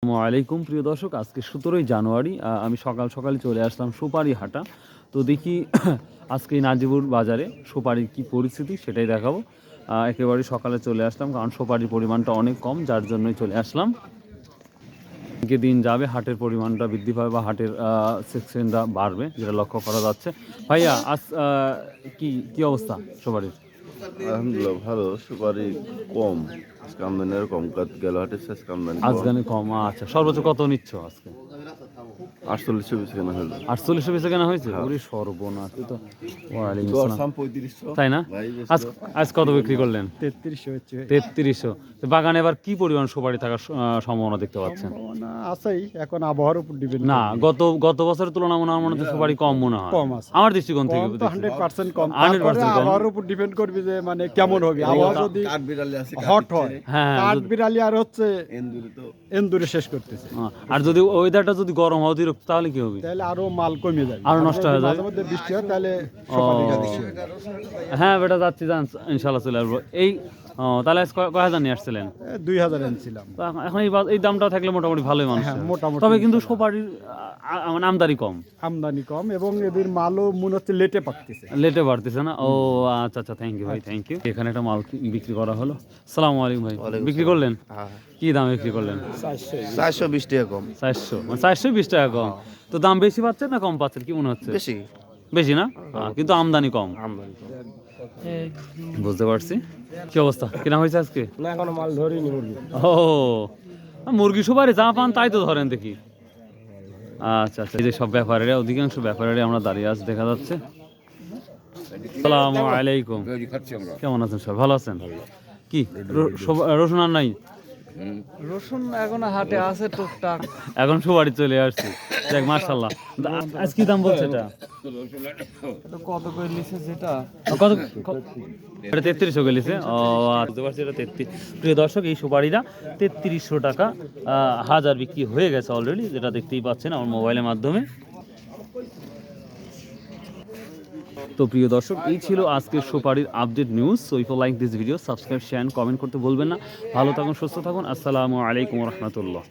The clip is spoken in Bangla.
আসসালামু আলাইকুম প্রিয় দর্শক, আজকে 17ই জানুয়ারি। আমি সকাল সকালে চলে আসলাম সুপারি হাটা। তো দেখি আজকে নাজিবুর বাজারে সুপারির কি পরিস্থিতি সেটাই দেখাবো। একেবারে সকালে চলে আসলাম কারণ সুপারির পরিমাণটা অনেক কম, যার জন্যই চলে আসলাম। দিনকে দিন যাবে হাটের পরিমাণটা বৃদ্ধি পাবে বা হাটের সেকশনটা বাড়বে, যেটা লক্ষ্য করা যাচ্ছে। ভাইয়া আজ কি কি অবস্থা সুপারির? আলহামদুলিল্লাহ ভালো। সুপারি কম, আজকে আমদানি কম। গেল হাটে শেষ আমদানি কম। আজগানে কম, আচ্ছা। সর্বোচ্চ কত নিচ্ছ আজকে? 48 পিস কেনা হলো। 4800 পিসে কেনা হয়েছে? ওরে সর্বনাশ! তো ওয়ালাইকুম আসসালাম। 3500 তাই না? আজ আজ কত বিক্রি করলেন? 3300 হচ্ছে। 3300। তো বাগানে এবার কি পরিমাণ সুপারি থাকার সম্ভাবনা দেখতে পাচ্ছেন? সম্ভাবনা আছেই, এখন আবহাওয়ার উপর ডিপেন্ড না, গত বছরের তুলনায় মনে হয় সুপারি কম মনে হয়। কম আছে। আমার দৃষ্টিকোণ থেকে কম তো 100% কম। 100% কম। আবহাওয়ার উপর ডিপেন্ড করবে যে মানে কেমন হবে। আবহাওয়া যদি কাঠবিড়ালি আছে, হট হয়, হ্যাঁ, কাঠবিড়ালি আর হচ্ছে এন্দুরি তো এন্দুরে শেষ করতেছে, আর যদি ওয়েদারটা যদি গরম হয় অতিরিক্ত, তাহলে কি হবে? তাহলে আরো মাল কমে যাবে, আরো নষ্ট হয়ে যাবে। মাঝে মধ্যে বৃষ্টি হয় তাহলে সকালে বেশি হয়। হ্যাঁ বেটা, যাচ্ছি ইনশাল্লাহ চলে আসবো। তাহলে আজ কয় হাজার নিয়ে আসছিলেন? 2000 এনেছিলাম। তো এখন এই দামটা থাকলে মোটামুটি ভালোই মানুষ। হ্যাঁ, মোটামুটি। তবে কিন্তু সুপারির মানে আমদানি কম, আমদানি কম এবং এদের মালও মনে হচ্ছে লেটে পাকতেছে। লেটে বাড়তেছে না? ও আচ্ছা আচ্ছা, থ্যাংক ইউ ভাই, থ্যাংক ইউ। এখানে একটা মাল বিক্রি করা হলো। সালাম আলাইকুম ভাই। বিক্রি করলেন? কি দাম বিক্রি করলেন? 420 টাকা কম। 400, মানে 420 টাকা কম। তো দাম বেশি পাচ্ছেন না কম পাচ্ছেন, কি মনে হচ্ছে? বেশি বেশি না? কিন্তু আমদানি কম, আমদানি কম। বুঝতে পারছি। কি অবস্থা, কেনা হয়েছে আজকে? না, এখনো মাল ধরিনি মুরগি। ও, মুরগি সুপারি যা পান তাই তো ধরেন দেখি। আচ্ছা আচ্ছা, এই যে সব ব্যাপারীরা, অধিকাংশ ব্যাপারীরা আমরা দাঁড়িয়ে আছি দেখা যাচ্ছে। আসসালামু আলাইকুম। কেমন আছেন সব? ভালো আছেন? কি রসুন আর নাই? রসুন এখন হাটে আছে টুকটাক। এখন সুপারি চলে আসছি। দেখ মাশাআল্লাহ। আজ কি দাম বলছে এটা? কত করে নিছে যেটা? কত? এটা 3300 গেলিছে। ও বুঝতে পারছি, এটা 33। প্রিয় দর্শক, এই সুপারিটা 3300 টাকা হাজার বিক্রি হয়ে গেছে অলরেডি, যেটা দেখতেই পাচ্ছেন আমার মোবাইলের মাধ্যমে। তো প্রিয় দর্শক, এই ছিল আজকের সুপারির update news. So if you like this video, subscribe, share, comment করতে ভুলবেন না। ভালো থাকুন, সুস্থ থাকুন। আসসালামু আলাইকুম রহমতুল্লাহ।